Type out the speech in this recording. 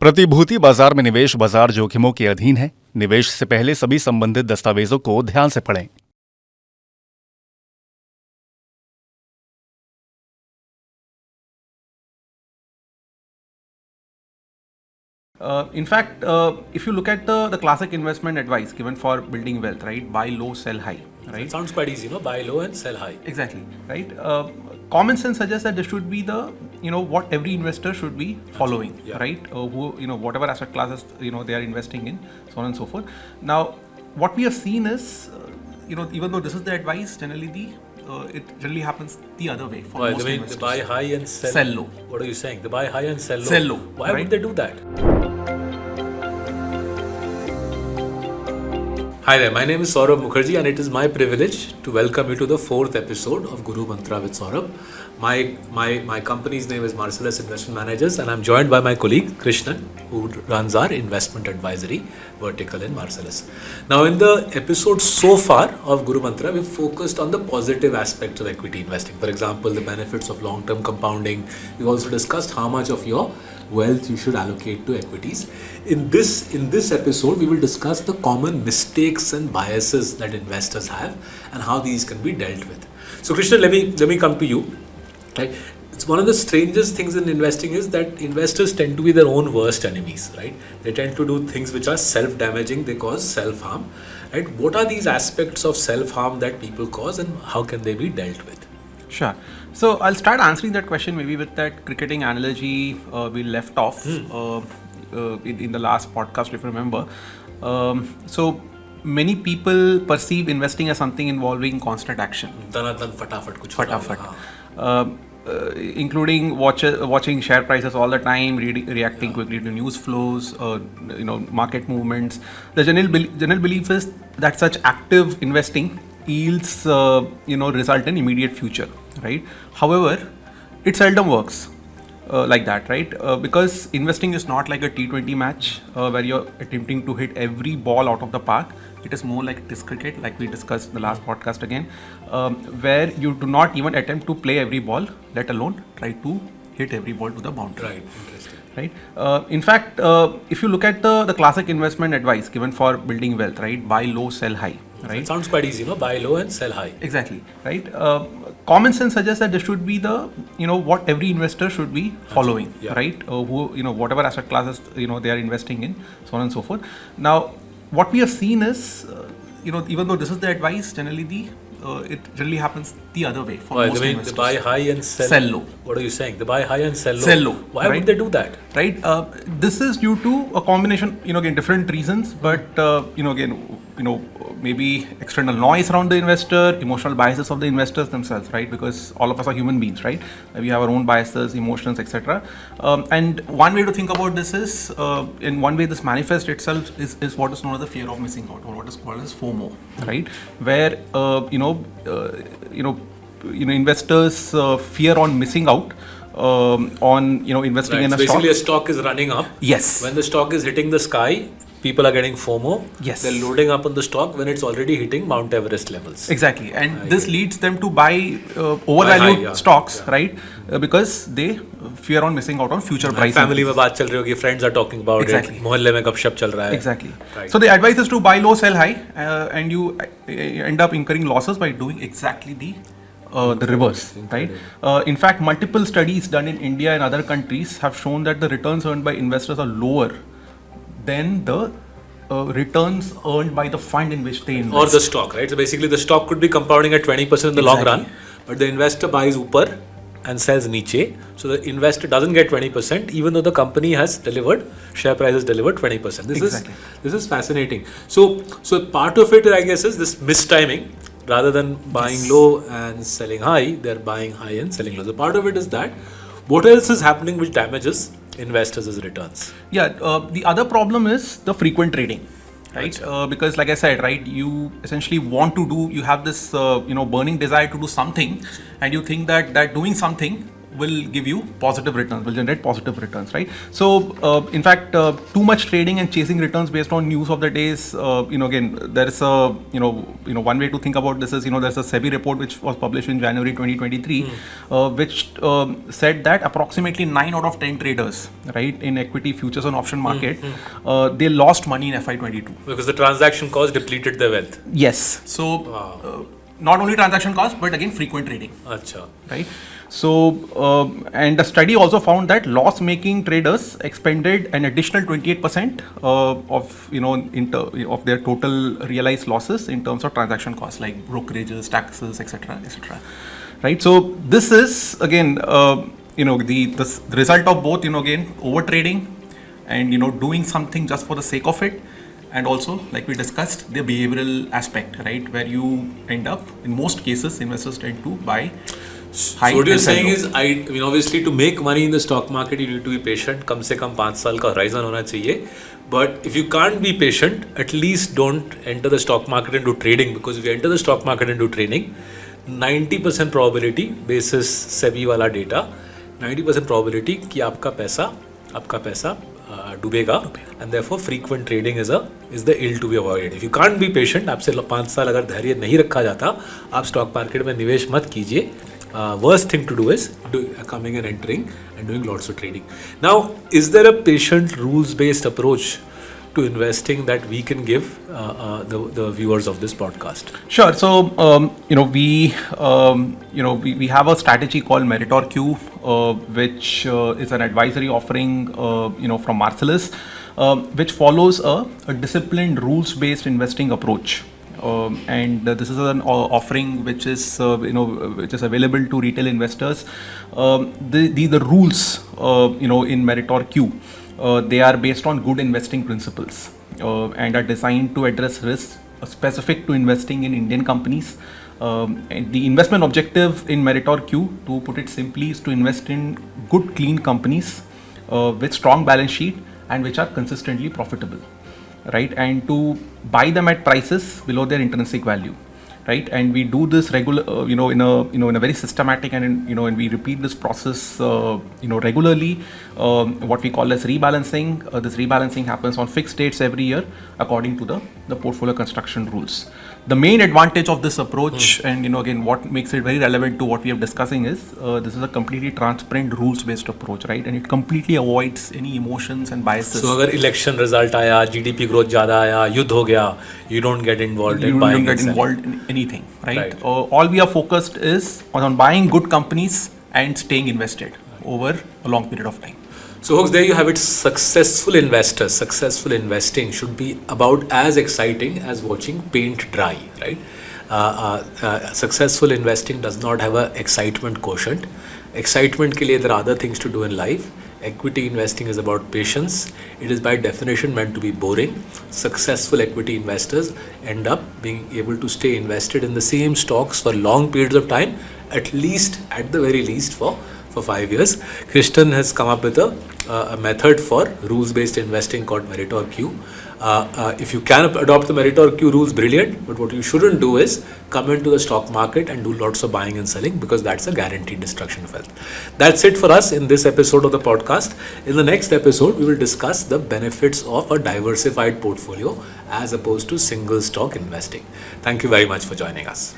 प्रतिभूति बाजार में निवेश बाजार जोखिमों के अधीन है। निवेश से पहले सभी संबंधित दस्तावेजों को ध्यान से पढ़ें। In fact, if you look at the classic investment advice given for building wealth, right? Buy low, sell high, right? It sounds quite easy, buy low and sell high. Exactly, right? Common sense suggests that this should be the, what every investor should be following, right? Whatever asset classes, they are investing in, so on and so forth. Now, what we have seen is, even though this is the advice, generally it generally happens the other way for most investors. They buy high and sell low. What are you saying? They buy high and sell low. Sell low. Why would they do that? Hi there, my name is Saurabh Mukherjee and it is my privilege to welcome you to the 4th episode of Guru Mantra with Saurabh. My company's name is Marcellus Investment Managers and I'm joined by my colleague Krishnan, who runs our investment advisory vertical in Marcellus. Now in the episode so far of Guru Mantra, we've focused on the positive aspects of equity investing. For example, the benefits of long-term compounding. We've also discussed how much of your wealth you should allocate to equities. In this episode, we will discuss the common mistakes and biases that investors have and how these can be dealt with. So Krishna, let me come to you. Right? It's one of the strangest things in investing is that investors tend to be their own worst enemies, right? They tend to do things which are self-damaging, they cause self-harm, right? What are these aspects of self-harm that people cause and how can they be dealt with? Sure. So I'll start answering that question maybe with that cricketing analogy we left off in the last podcast, if you remember. So many people perceive investing as something involving constant action. Including watching share prices all the time, reacting quickly to news flows, market movements. The general belief is that such active investing yields result in immediate future, right? However, it seldom works like that, right? Because investing is not like a T20 match where you're attempting to hit every ball out of the park. It is more like disc cricket, like we discussed in the last podcast again, where you do not even attempt to play every ball, let alone try to hit every ball to the boundary. Right, interesting. Right. In fact, if you look at the classic investment advice given for building wealth, right? Buy low, sell high. Right? It sounds quite easy, buy low and sell high. Exactly, right? Common sense suggests that this should be the, what every investor should be following, right? Whatever asset classes, they are investing in, so on and so forth. Now, what we have seen is, even though this is the advice, generally it generally happens the other way for most investors. They buy high and sell low. What are you saying? They buy high and sell low. Sell low. Why would they do that? Right. This is due to a combination, again, different reasons, but maybe external noise around the investor, emotional biases of the investors themselves, right? Because all of us are human beings, right? We have our own biases, emotions, etc. And one way to think about this is, in one way this manifests itself is what is known as the fear of missing out, or what is called as FOMO, right? Where, investors fear on missing out on, investing in a stock. Basically, a stock is running up. Yes. When the stock is hitting the sky, people are getting FOMO. Yes. They're loading up on the stock when it's already hitting Mount Everest levels. Exactly. And this leads them to buy overvalued stocks, right? Because they fear on missing out on future prices. Family mein baat chal rahi hogi, friends are talking about it. Mohalle mein gapshap chal raha hai. Exactly. Right. So the advice is to buy low, sell high, and you end up incurring losses by doing exactly the reverse, right? In fact, multiple studies done in India and other countries have shown that the returns earned by investors are lower than the returns earned by the fund in which they invest. Or the stock, right? So basically the stock could be compounding at 20% in the long run, but the investor buys upar and sells niche. So the investor doesn't get 20% even though the company has delivered, share price has delivered 20%. This is fascinating. So part of it, I guess, is this mistiming. Rather than buying low and selling high, they're buying high and selling low. So part of it is that. What else is happening which damages investors' returns? Yeah, the other problem is the frequent trading, right? Because like I said, right, you essentially you have this, burning desire to do something, and you think that doing something will give you positive returns, will generate positive returns, right? So, in fact, too much trading and chasing returns based on news of the day is, again, there is a, one way to think about this is, there's a SEBI report which was published in January 2023, which said that approximately 9 out of 10 traders, right, in equity futures and option market, they lost money in FY22. Because the transaction cost depleted their wealth. Yes. So, not only transaction cost, but again, frequent trading. Acha. Right. So, and the study also found that loss-making traders expended an additional 28% of their total realized losses in terms of transaction costs, like brokerages, taxes, etc., etc. Right. So, this is again, the result of both, again, over trading and doing something just for the sake of it. And also, like we discussed, the behavioral aspect, right, where you end up, in most cases, investors tend to buy high. So what you're and sell saying low. is, obviously, to make money in the stock market, you need to be patient. कम से कम 5 साल का horizon होना चाहिए. But if you can't be patient, at least don't enter the stock market and do trading. Because if you enter the stock market and do trading, 90% probability, basis SEBI वाला data, 90% probability कि आपका पैसा डूबेगा, and therefore frequent trading is the ill to be avoided. If you can't be patient, आपसे 5 साल अगर धैर्य नहीं रखा जाता, आप stock market में निवेश मत कीजिए. Worst thing to do is coming and entering and doing lots of trading. Now, is there a patient rules-based approach to investing that we can give the viewers of this podcast? Sure. So, we have a strategy called MeritorQ, which is an advisory offering, from Marcellus, which follows a disciplined rules-based investing approach. And this is an offering which is which is available to retail investors. The rules in MeritorQ, they are based on good investing principles and are designed to address risks specific to investing in Indian companies. And the investment objective in MeritorQ, to put it simply, is to invest in good, clean companies with strong balance sheet and which are consistently profitable, right? And to buy them at prices below their intrinsic value, right? And we do this regular, in a very systematic and and we repeat this process, regularly. What we call as rebalancing. This rebalancing happens on fixed dates every year according to the portfolio construction rules. The main advantage of this approach, and again, what makes it very relevant to what we are discussing is this is a completely transparent rules-based approach, right? And it completely avoids any emotions and biases. So, अगर election result आया, GDP growth ज़्यादा आया, युद्ध हो गया, you don't get involved in buying. You don't get involved in anything, right? All we are focused is on buying good companies and staying invested over a long period of time. So, folks, there you have it. Successful investors, successful investing should be about as exciting as watching paint dry, right? Successful investing does not have an excitement quotient. Excitement के लिए there are other things to do in life. Equity investing is about patience. It is by definition meant to be boring. Successful equity investors end up being able to stay invested in the same stocks for long periods of time, at the very least for 5 years. Krishnan has come up with a method for rules-based investing called MeritorQ. If you can adopt the MeritorQ rules, brilliant. But what you shouldn't do is come into the stock market and do lots of buying and selling, because that's a guaranteed destruction of wealth. That's it for us in this episode of the podcast. In the next episode, we will discuss the benefits of a diversified portfolio as opposed to single stock investing. Thank you very much for joining us.